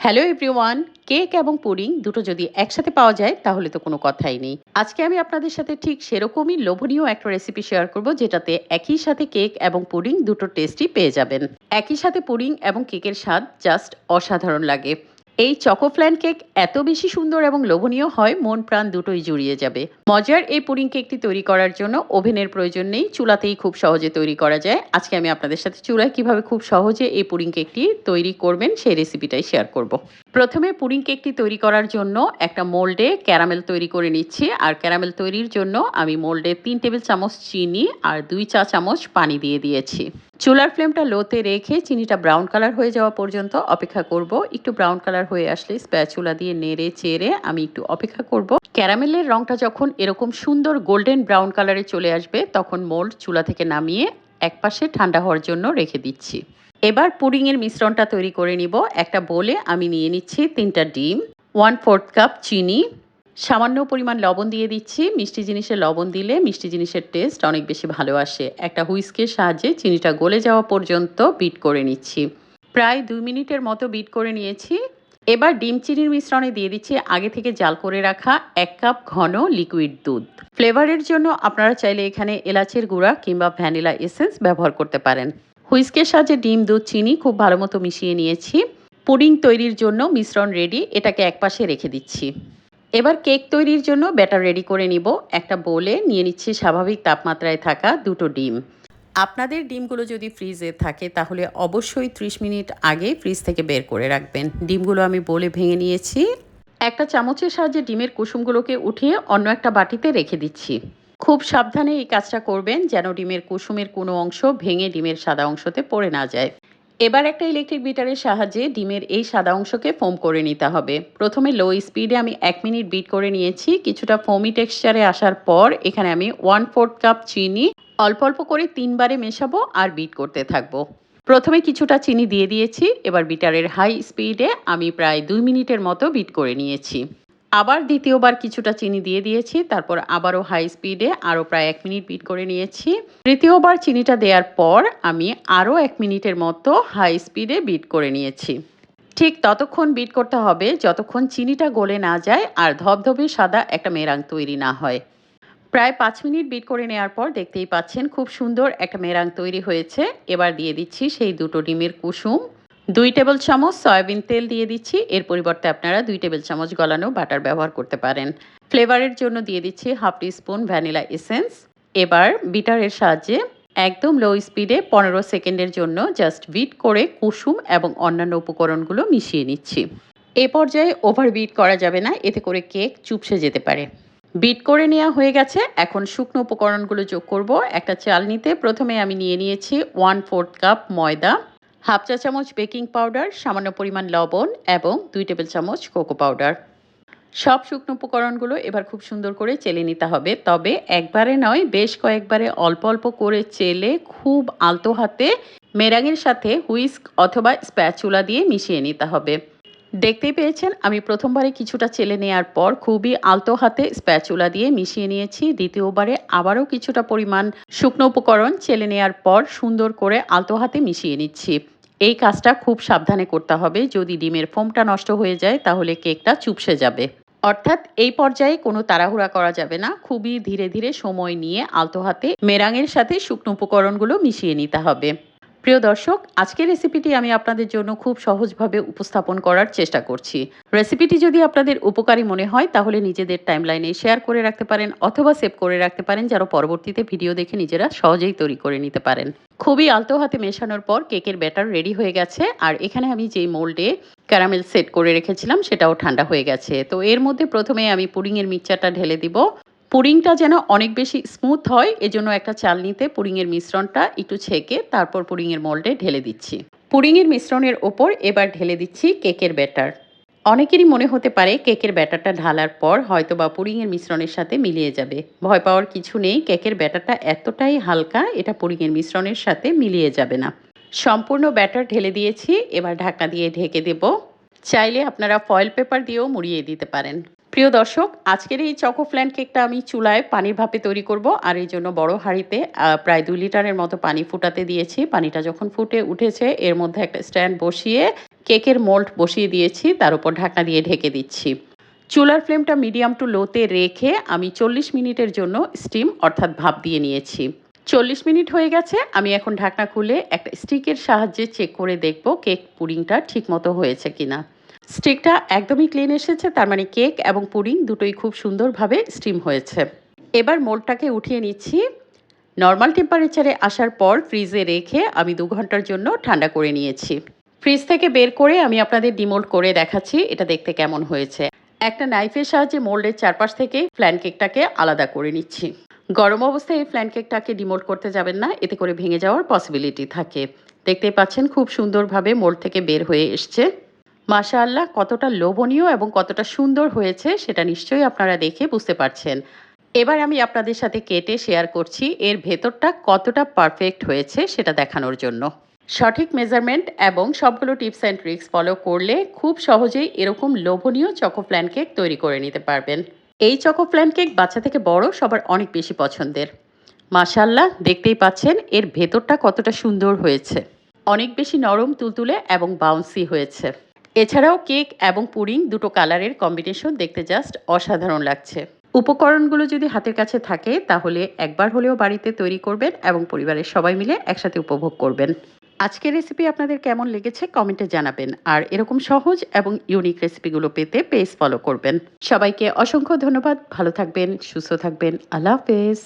Hello everyone. Cake এবং pudding দুটো যদি একসাথে পাওয়া যায় তাহলে তো কোনো কথাই নেই। আজকে আমি আপনাদের সাথে ঠিক সেরকমই লোভনীয় একটা রেসিপি শেয়ার করব, যেটাতে একই সাথে কেক এবং পুডিং দুটো টেস্টই পেয়ে যাবেন। একই সাথে পুডিং এবং কেকের স্বাদ জাস্ট অসাধারণ লাগে। এই চকোফ্ল্যান কেক এত বেশি সুন্দর এবং লোভনীয় হয়, মন প্রাণ দুটোই জুড়িয়ে যাবে। মজার এই পুডিং কেকটি তৈরি করার জন্য ওভেনের প্রয়োজন নেই, চুলাতেই খুব সহজে তৈরি করা যায়। আজকে আমি আপনাদের সাথে চুলায় কিভাবে খুব সহজে এই পুডিং কেকটি তৈরি করবেন সেই রেসিপিটাই শেয়ার করব। প্রথমে পুডিং কেকটি তৈরি করার জন্য একটা মোল্ডে ক্যারামেল তৈরি করে নিচ্ছি। আর ক্যারামেল তৈরির জন্য আমি মোল্ডে ৩ টেবিল চামচ চিনি আর ২ চা চামচ পানি দিয়ে দিয়েছি। চুলার ফ্লেমটা লোতে রেখে চিনিটা ব্রাউন কালার হয়ে যাওয়া পর্যন্ত অপেক্ষা করব। একটু ব্রাউন কালার হয়ে আসলে স্প্যাচুলা দিয়ে নেড়ে চেড়ে আমি একটু অপেক্ষা করব। ক্যারামেলের রংটা যখন এরকম সুন্দর গোল্ডেন ব্রাউন কালারে চলে আসবে, তখন মোল্ড চুলা থেকে নামিয়ে একপাশে ঠান্ডা হওয়ার জন্য রেখে দিচ্ছি। এবার পুডিংয়ের মিশ্রণটা তৈরি করে নিব। একটা বোলে আমি নিয়ে নিচ্ছি ৩টা ডিম, 1/4 কাপ চিনি, সামান্য পরিমাণ লবণ দিয়ে দিচ্ছি। মিষ্টি জিনিসে লবণ দিলে মিষ্টি জিনিসের টেস্ট অনেক বেশি ভালো আসে। একটা হুইস্কের সাহায্যে চিনিটা গলে যাওয়া পর্যন্ত বিট করে নিচ্ছি। প্রায় ২ মিনিটের মতো বিট করে নিয়েছি। এবার ডিম চিনির মিশ্রণে দিয়ে দিচ্ছি আগে থেকে জাল করে রাখা ১ কাপ ঘন লিকুইড দুধ। ফ্লেভারের জন্য আপনারা চাইলে এখানে এলাচের গুঁড়া কিংবা ভ্যানিলা এসেন্স ব্যবহার করতে পারেন। হুইস্কের সাহায্যে ডিম, দুধ, চিনি খুব ভালো মতো মিশিয়ে নিয়েছি। পুডিং তৈরির জন্য মিশ্রণ রেডি, এটাকে একপাশে রেখে দিচ্ছি। এবার কেক তৈরির জন্য ব্যাটার রেডি করে নিব। একটা বোলে নিয়ে নিচ্ছি স্বাভাবিক তাপমাত্রায় থাকা ২টো ডিম। আপনাদের ডিমগুলো যদি ফ্রিজে থাকে তাহলে অবশ্যই ৩০ মিনিট আগে ফ্রিজ থেকে বের করে রাখবেন। ডিমগুলো আমি বোলে ভেঙে নিয়েছি। একটা চামচের সাহায্যে ডিমের কুসুমগুলোকে উঠিয়ে অন্য একটা বাটিতে রেখে দিচ্ছি। খুব সাবধানে এই কাজটা করবেন যেন ডিমের কুসুমের কোনো অংশ ভেঙে ডিমের সাদা অংশতে পড়ে না যায়। এবার একটা ইলেকট্রিক বিটারের সাহায্যে ডিমের এই সাদা অংশকে ফোম করে নিতে হবে। প্রথমে লো স্পিডে আমি ১ মিনিট বিট করে নিয়েছি। কিছুটা ফোমি টেক্সচারে আসার পর এখানে আমি 1/4 কাপ চিনি অল্প অল্প করে ৩ বারে মেশাবো আর বিট করতে থাকবো। প্রথমে কিছুটা চিনি দিয়ে দিয়েছি। এবার বিটারের হাই স্পিডে আমি প্রায় ২ মিনিটের মতো বিট করে নিয়েছি। আবার দ্বিতীয়বার কিছুটা চিনি দিয়ে দিয়েছি। তারপর আবারও হাই স্পিডে আরও প্রায় ১ মিনিট বিট করে নিয়েছি। তৃতীয়বার চিনিটা দেওয়ার পর আমি আরও ১ মিনিটের মতো হাই স্পিডে বিট করে নিয়েছি। ঠিক ততক্ষণ বিট করতে হবে যতক্ষণ চিনিটা গলে না যায় আর ধবধবে সাদা একটা মেরাং তৈরি না হয়। প্রায় ৫ মিনিট বিট করে নেওয়ার পর দেখতেই পাচ্ছেন খুব সুন্দর একটা মেরাং তৈরি হয়েছে। এবার দিয়ে দিচ্ছি সেই ২টো ডিমের কুসুম। ২ টেবিল চামচ সয়াবিন তেল দিয়ে দিচ্ছি। এর পরিবর্তে আপনারা ২ টেবিল চামচ গলানো বাটার ব্যবহার করতে পারেন। ফ্লেভারের জন্য দিয়ে দিচ্ছি 1/2 টিস্পুন ভ্যানিলা এসেন্স। এবার বিটারের সাহায্যে একদম লো স্পিডে ১৫ সেকেন্ডের জন্য জাস্ট বিট করে কুসুম এবং অন্যান্য উপকরণগুলো মিশিয়ে নিচ্ছি। এ পর্যায়ে ওভার বিট করা যাবে না, এতে করে কেক চুপসে যেতে পারে। বিট করে নেওয়া হয়ে গেছে। এখন শুকনো উপকরণগুলো যোগ করব। একটা চালনিতে প্রথমে আমি নিয়ে নিয়েছি 1/4 কাপ ময়দা, 1/2 চা চামচ বেকিং পাউডার, সামান্য পরিমাণ লবণ এবং ২ টেবিল চামচ কোকো পাউডার। সব শুকনো উপকরণগুলো এবার খুব সুন্দর করে চেলে নিতে হবে। তবে একবারে নয়, বেশ কয়েকবারে অল্প অল্প করে চেলে খুব আলতো হাতে মেরাঙের সাথে হুইস্ক অথবা স্প্যাচুলা দিয়ে মিশিয়ে নিতে হবে। দেখতেই পেয়েছেন আমি প্রথমবারে কিছুটা চেলে নেওয়ার পর খুবই আলতো হাতে স্প্যাচুলা দিয়ে মিশিয়ে নিয়েছি। দ্বিতীয়বারে আবারও কিছুটা পরিমাণ শুকনো উপকরণ চেলে নেওয়ার পর সুন্দর করে আলতো হাতে মিশিয়ে নিচ্ছি। এই কাজটা খুব সাবধানে করতে হবে। যদি ডিমের ফোমটা নষ্ট হয়ে যায় তাহলে কেকটা চুপসে যাবে। অর্থাৎ এই পর্যায়ে কোনো তাড়াহুড়া করা যাবে না। খুবই ধীরে ধীরে সময় নিয়ে আলতো হাতে মেরাঙের সাথে শুকনো উপকরণগুলো মিশিয়ে নিতে হবে। প্রিয় দর্শক, আজকের রেসিপিটি আমি আপনাদের জন্য খুব সহজভাবে উপস্থাপন করার চেষ্টা করছি। রেসিপিটি যদি আপনাদের উপকারী মনে হয় তাহলে নিজেদের টাইমলাইনে শেয়ার করে রাখতে পারেন অথবা সেভ করে রাখতে পারেন, যেন পরবর্তীতে ভিডিও দেখে নিজেরা সহজেই তৈরি করে নিতে পারেন। খুবই আলতো হাতে মেশানোর পর কেকের ব্যাটার রেডি হয়ে গেছে। আর এখানে আমি যেই মোল্ডে ক্যারামেল সেট করে রেখেছিলাম সেটাও ঠান্ডা হয়ে গেছে। তো এর মধ্যে প্রথমে আমি পুডিংয়ের মিক্সচারটা ঢেলে দিব। পুডিংটা যেন অনেক বেশি স্মুথ হয় এজন্য একটা চালনিতে পুডিংয়ের মিশ্রণটা একটু ছেঁকে তারপর পুডিংয়ের মোল্ডে ঢেলে দিচ্ছি। পুডিংয়ের মিশ্রণের ওপর এবার ঢেলে দিচ্ছি কেকের ব্যাটার। অনেকেরই মনে হতে পারে কেকের ব্যাটারটা ঢালার পর হয়তোবা পুডিংয়ের মিশ্রণের সাথে মিলিয়ে যাবে। ভয় পাওয়ার কিছু নেই, কেকের ব্যাটারটা এতটাই হালকা এটা পুডিংয়ের মিশ্রণের সাথে মিলিয়ে যাবে না। সম্পূর্ণ ব্যাটার ঢেলে দিয়েছি। এবার ঢাকনা দিয়ে ঢেকে দেব। চাইলে আপনারা ফয়েল পেপার দিয়েও মুড়িয়ে দিতে পারেন। প্রিয় দর্শক, আজকের এই চকোফ্ল্যান কেকটা আমি চুলায় পানির ভাপে তৈরি করব। আর এই জন্য বড় হাঁড়িতে প্রায় ২ লিটারের মতো পানি ফুটাতে দিয়েছি। পানিটা যখন ফুটে উঠেছে এর মধ্যে একটা স্ট্যান্ড বসিয়ে কেকের মোল্ড বসিয়ে দিয়েছি, তার উপর ঢাকনা দিয়ে ঢেকে দিচ্ছি। চুলার ফ্লেমটা মিডিয়াম টু লোতে রেখে আমি 40 মিনিটের জন্য স্টিম অর্থাৎ ভাপ দিয়ে নিয়েছি। 40 মিনিট হয়ে গেছে। আমি এখন ঢাকনা খুলে একটা স্টিকের সাহায্যে চেক করে দেখব কেক পুডিংটা ঠিকমতো হয়েছে কিনা। স্টিকটা একদমই ক্লিন এসেছে, তার মানে কেক এবং পুডিং দুটোই খুব সুন্দরভাবে স্টিম হয়েছে। এবার মোল্ডটাকে উঠিয়ে নিচ্ছি। নর্মাল টেম্পারেচারে আসার পর ফ্রিজে রেখে আমি 2 ঘন্টার জন্য ঠান্ডা করে নিয়েছি। ফ্রিজ থেকে বের করে আমি আপনাদের ডিমোল্ড করে দেখাচ্ছি এটা দেখতে কেমন হয়েছে। একটা নাইফের সাহায্যে মোল্ডের চারপাশ থেকে ফ্ল্যান কেকটাকে আলাদা করে নিচ্ছি। গরম অবস্থায় এই ফ্ল্যান কেকটাকে ডিমোল্ড করতে যাবেন না, এতে করে ভেঙে যাওয়ার পসিবিলিটি থাকে। দেখতেই পাচ্ছেন খুব সুন্দরভাবে মোল্ড থেকে বের হয়ে এসছে। মাশাআল্লাহ, কতটা লোভনীয় এবং কতটা সুন্দর হয়েছে সেটা নিশ্চয়ই আপনারা দেখে বুঝতে পারছেন। এবার আমি আপনাদের সাথে কেটে শেয়ার করছি এর ভেতরটা কতটা পারফেক্ট হয়েছে সেটা দেখানোর জন্য। সঠিক মেজারমেন্ট এবং সবগুলো টিপস অ্যান্ড ট্রিক্স ফলো করলে খুব সহজেই এরকম লোভনীয় চকো ফ্ল্যান কেক তৈরি করে নিতে পারবেন। এই চকো ফ্ল্যান কেক বাচ্চা থেকে বড় সবার অনেক বেশি পছন্দের। মাশাআল্লাহ, দেখতেই পাচ্ছেন এর ভেতরটা কতটা সুন্দর হয়েছে। অনেক বেশি নরম, তুলতুলে এবং বাউন্সি হয়েছে। এছাড়াও কেক এবং পুডিং দুটো কালারের কম্বিনেশন দেখতে জাস্ট অসাধারণ লাগছে। উপকরণগুলো যদি হাতের কাছে থাকে তাহলে একবার হলেও বাড়িতে তৈরি করবেন এবং পরিবারের সবাই মিলে একসাথে উপভোগ করবেন। আজকের রেসিপি আপনাদের কেমন লেগেছে কমেন্টে জানাবেন, আর এরকম সহজ এবং ইউনিক রেসিপিগুলো পেতে পেজ ফলো করবেন। সবাইকে অসংখ্য ধন্যবাদ। ভালো থাকবেন, সুস্থ থাকবেন। আল্লাহ হাফেজ।